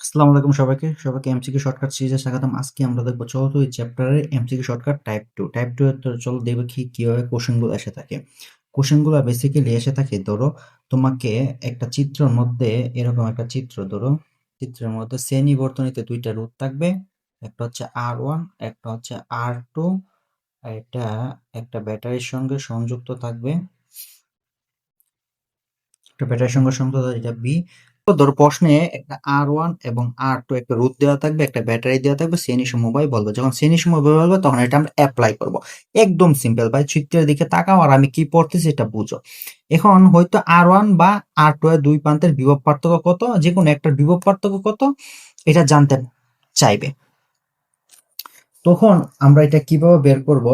আসসালামু আলাইকুম সবাইকে এমসিকিউ শর্টকাট সিরিজে স্বাগতম। আজকে আমরা দেখবো চতুর্থ চ্যাপ্টারের এমসিকিউ শর্টকাট টাইপ 2। টাইপ 2 এর তো চলো দেখি কিভাবে কোশ্চেনগুলো এসে থাকে। কোশ্চেনগুলো বেসিক্যালি এসে থাকে, ধরো তোমাকে একটা চিত্রের মধ্যে এরকম একটা চিত্র ধরো, চিত্রের মধ্যে শ্রেণী বর্তনীতে দুইটা রুট থাকবে, একটা হচ্ছে R1, একটা হচ্ছে R2। এটা একটা ব্যাটারির সঙ্গে সংযুক্ত থাকবে, একটা ব্যাটারির সঙ্গে সংযুক্ত থাকবে, এটা বি। তো ধরো প্রশ্নে একটা R1 এবং R2 একটা রোধ দেওয়া থাকবে, একটা ব্যাটারি দেওয়া থাকবে, শ্রেণী সমবায় বলবে। যখন শ্রেণী সমবায় বলবে তখন এটা আমরা অ্যাপ্লাই করব। একদম সিম্পল ভাই, চিত্রের দিকে তাকাও আর আমি কি পড়তেছি এটা বুঝো। এখন হয়তো R1 বা R2 এর দুই প্রান্তের বিভব পার্থক্য কত, যে কোনো একটার বিভব পার্থক্য কত এটা জানতে চাইবে। তখন আমরা এটা কিভাবে বের করব,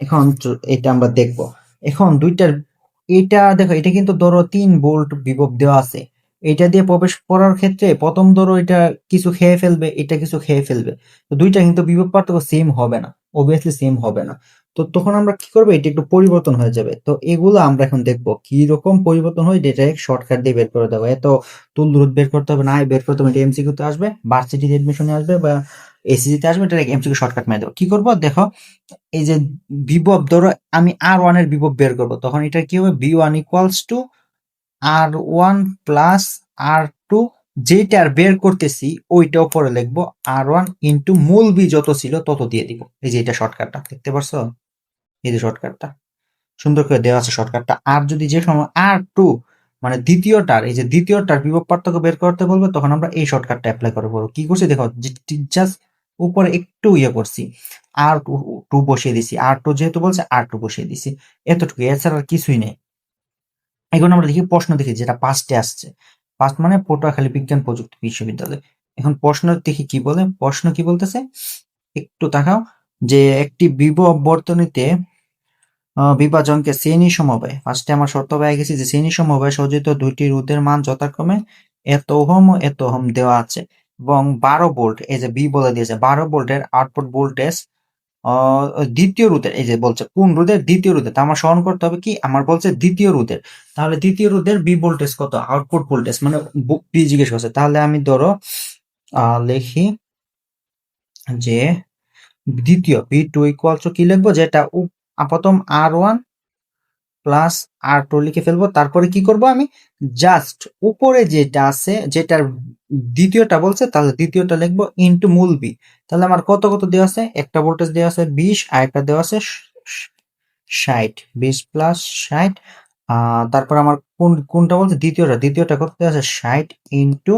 এখন এটা আমরা দেখব। এখন দুইটার, এটা দেখো, এটা কিন্তু ধরো 3 ভোল্ট বিভব দেওয়া আছে। এটা দিয়ে প্রবেশ করার ক্ষেত্রে প্রথম ধরো এটা কিছু খেয়ে ফেলবে, এটা কিছু খেয়ে ফেলবে, তো দুইটা কিন্তু বিভব পার্থক্য সেম হবে না, অবভিয়াসলি সেম হবে না। তো তখন আমরা কি করবো, এটা একটু পরিবর্তন হয়ে যাবে। তো এগুলো আমরা এখন দেখবো কি রকম পরিবর্তন হয়, এটা শর্টকাট দিয়ে বের করে দেবো। এত তুল দূর বের করতে হবে না, বের করতে হবে, এটা এমসিকিউতে আসবে, ভার্সিটি এডমিশনে আসবে বা এসএসসি তে আসবে, এটা এমসিকিউ শর্টকাট মেরে দেবো। কি করবো দেখো, এই যে বিভব ধরো আমি R1 এর বিভব বের করব, তখন এটা কি হবে, V1 equals to R1 plus R2, যেটা বের করতেছি ওইটা উপরে লিখবো, R1 ইন্টু মূল বি যত ছিল তত দিয়ে দিব। এই যে এটা শর্টকাটটা দেখতে পারছো, এই যে শর্টকাটটা সুন্দর করে দেওয়া আছে শর্টকাটটা। আর যদি যে সময় R2 মানে দ্বিতীয়টার, এই যে দ্বিতীয়টার বিভব পার্থক্য বের করতে বলবে, তখন আমরা এই শর্টকাটটা অ্যাপ্লাই করবো। কি করছি দেখো, জাস্ট উপরে একটু ইয়ে করছি, R2 বসিয়ে দিছি, R2 যেহেতু বলছে R2 বসিয়ে দিছি, এতটুকু, এছাড়া আর কিছুই নেই। এখন আমরা দেখি প্রশ্ন, দেখি যেটা পাঁচটে আসছে। পাঁচ মানে পটুয়াখালী বিজ্ঞান প্রযুক্তি বিশ্ববিদ্যালয়। এখন প্রশ্ন দেখি কি বলে, প্রশ্ন কি বলতেছে একটু তাকাও, যে একটি বিভব বর্তনীতে বিভাজনকে শ্রেণী সমবায়, ফার্স্টে আমার শর্ত পেয়ে গেছি যে শ্রেণী সমবায় সজ্জিত দুইটি রোধের মান যথাক্রমে এত ওহম ও এত ওহম দেওয়া আছে এবং 12 ভোল্ট, এই যে বি বলে দিয়েছে 12 ভোল্টের আউটপুট ভোল্টেজ দ্বিতীয় রোধের, এই যে বলছে কোন রোধের, দ্বিতীয় রোধের, তা আমার স্মরণ করতে হবে কি, আমার বলছে দ্বিতীয় রোধের, তাহলে দ্বিতীয় রোধের বি ভোল্টেজ কত, আউটপুট ভোল্টেজ মানে বি জিজ্ঞেস করছে। তাহলে আমি ধরো লিখি যে দ্বিতীয় V2 ইকুয়াল টু কি লিখবো, যেটা প্রথম R1 প্লাস R2 লিখে ফেলবো। তারপরে কি করব, আমি জাস্ট উপরে যেটা আছে, যেটার দ্বিতীয়টা বলছে, তাহলে দ্বিতীয়টা লিখবো ইনটু মূল বি। তাহলে আমার কত কত দেওয়া আছে, একটা ভোল্টেজ দেওয়া আছে 20, আর একটা দেওয়া আছে 60, 20 প্লাস 60। তারপর আমার কোনটা বলছে, দ্বিতীয়টা কত দেওয়া আছে 60 ইনটু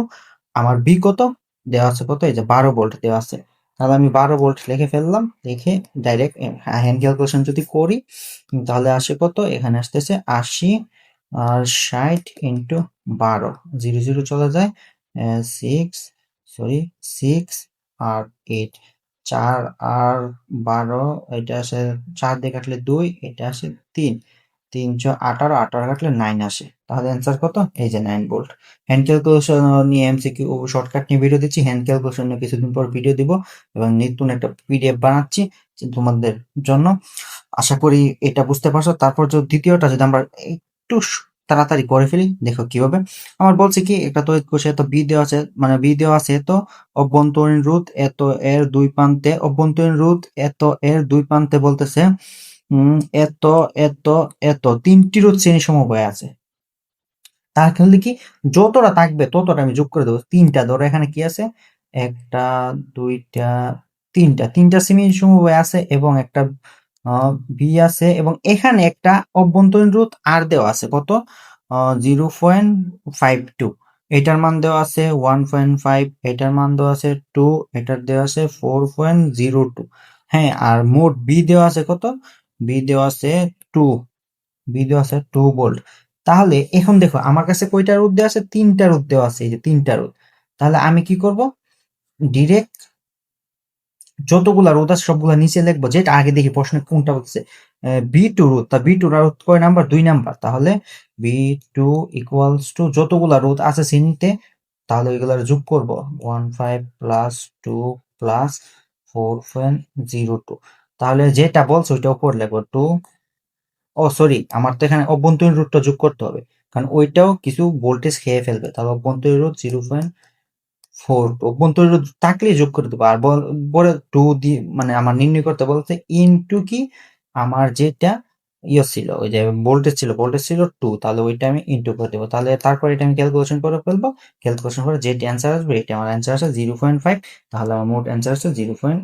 আমার বি কত দেওয়া আছে, কত, এই যে 12 ভোল্ট দেওয়া আছে। তাহলে আমি 12 ভোল্ট লিখে ফেললাম, লিখে ডাইরেক্ট হ্যান্ড ক্যালকুলেশন যদি করি তাহলে আসে কত, এখানে আসতেছে 80 আর 60 ইন্টু 12, 0 0 চলে যায়, 6 আর 8, 4 আর 12, এটা আসে 4 দিয়ে কাটলে 2, এটা আসে 3, 318, 18 কাটলে 9 আসে। তাহলে অ্যান্সার কত, এই যে 9 ভোল্ট। হ্যান্ড ক্যালকুলেশন নিয়ে এমসিকিউ শর্টকাট নিয়ে ভিডিও দিচ্ছি, হ্যান্ড ক্যালকুলেশন নিয়ে কিছুদিন পর ভিডিও দিব, এবং নতুন একটা পিডিএফ বানাচ্ছি তোমাদের জন্য। আশা করি এটা বুঝতে পারছো। তারপর যে দ্বিতীয়টা যদি আমরা একটু তাড়াতাড়ি করে ফেলি, দেখো কি হবে। আমার বলছে কি, একটা তড়িৎ কোষে এত বি দেওয়া আছে, মানে বি দেওয়া আছে এত, অভ্যন্তরীণ রোধ এত, এর দুই প্রান্তে অভ্যন্তরীণ রোধ এত, এর দুই প্রান্তে বলতেছে এত এত এত, তিনটি রোধ শ্রেণী সমবায় আছে। তার খেয়াল কি, যতটা থাকবে ততটা আমি যোগ করে দেবো। তিনটা ধরো, এখানে কি আছে, একটা, দুইটা, তিনটা শ্রেণী সমবায় আছে এবং একটা বি আছে, এবং এখানে একটা অভ্যন্তরীণ রোধ আর দেওয়া আছে কত, 0.52, এটার মান দেওয়া আছে 1.5, এটার মান দেওয়া আছে 2, এটার দেওয়া আছে 4.02। হ্যাঁ, আর মোট বি দেওয়া আছে কত, বি দেওয়া আছে 2, বি দেওয়া আছে 2 ভোল্ট। তাহলে এখন দেখো আমার কাছে কয়টা রোধ দেওয়া আছে, তিনটা রোধ দেওয়া আছে, এই যে তিনটা রোধ। তাহলে আমি কি করব, ডিরেক্ট যতগুলা রোধ আছে সবগুলা নিচে লিখবো, যেটা আগে দেখি প্রশ্নে কোনটা বলছে, B2 রোধ, তা B2 রোধ কয় নাম্বার, 2 নাম্বার। তাহলে B2 ইকুয়ালস টু যতগুলা রোধ আছে শ্রেণীতে, তাহলে ওইগুলার যোগ করব, 15 প্লাস 2 প্লাস 4.02। তাহলে যেটা বলছে ওইটা উপর লিখবো 2, ও সরি, আমার তো এখানে অভ্যন্তরীণ রোধটা যোগ করতে হবে। কারণ ওইটাও কিছু ভোল্টেজ খেয়ে ফেলবে। তাহলে অভ্যন্তরীণ রোধ 0.4, অভ্যন্তরীণ রোধ থাকলেই যোগ করে দেবো। আর বলে 2 দিয়ে মানে আমার নির্ণয় করতে বলতে ইনটু কি আমার যেটা ছিল, ওই যে ভোল্টেজ ছিল 2, তাহলে ওইটা আমি ইনটু করে দেবো। তাহলে তারপর এটা আমি ক্যালকুলেশন করে ফেলবো। ক্যালকুলেশন করে যেটা অ্যান্সার আসবে, এটা আমার অ্যান্সার আসে 0.5। তাহলে আমার মোট অ্যান্সার আসছে 0.5।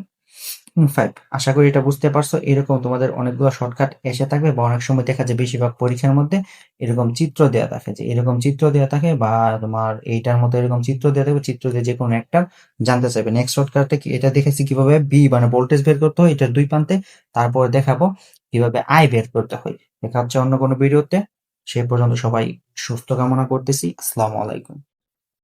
আশা করি এটা বুঝতে পারছো। এরকম তোমাদের অনেকগুলো শর্টকাট এসে থাকবে, বা অনেক সময় দেখা যায় বেশিরভাগ পরীক্ষার মধ্যে এরকম চিত্র দেওয়া থাকে, যে এরকম চিত্র দেওয়া থাকে, বা তোমার এইটার মধ্যে এরকম চিত্র দেওয়া থাকবে, চিত্র দিয়ে যে কোনো একটা জানতে চাইবে। নেক্সট শর্টকাটে এটা দেখেছি কিভাবে বি মানে ভোল্টেজ বের করতে হয় এটার দুই প্রান্তে, তারপরে দেখাবো কিভাবে আই বের করতে হয়। দেখা হচ্ছে অন্য কোনো ভিডিওতে। সে পর্যন্ত সবাই সুস্থ কামনা করতেছি। আসসালামু আলাইকুম।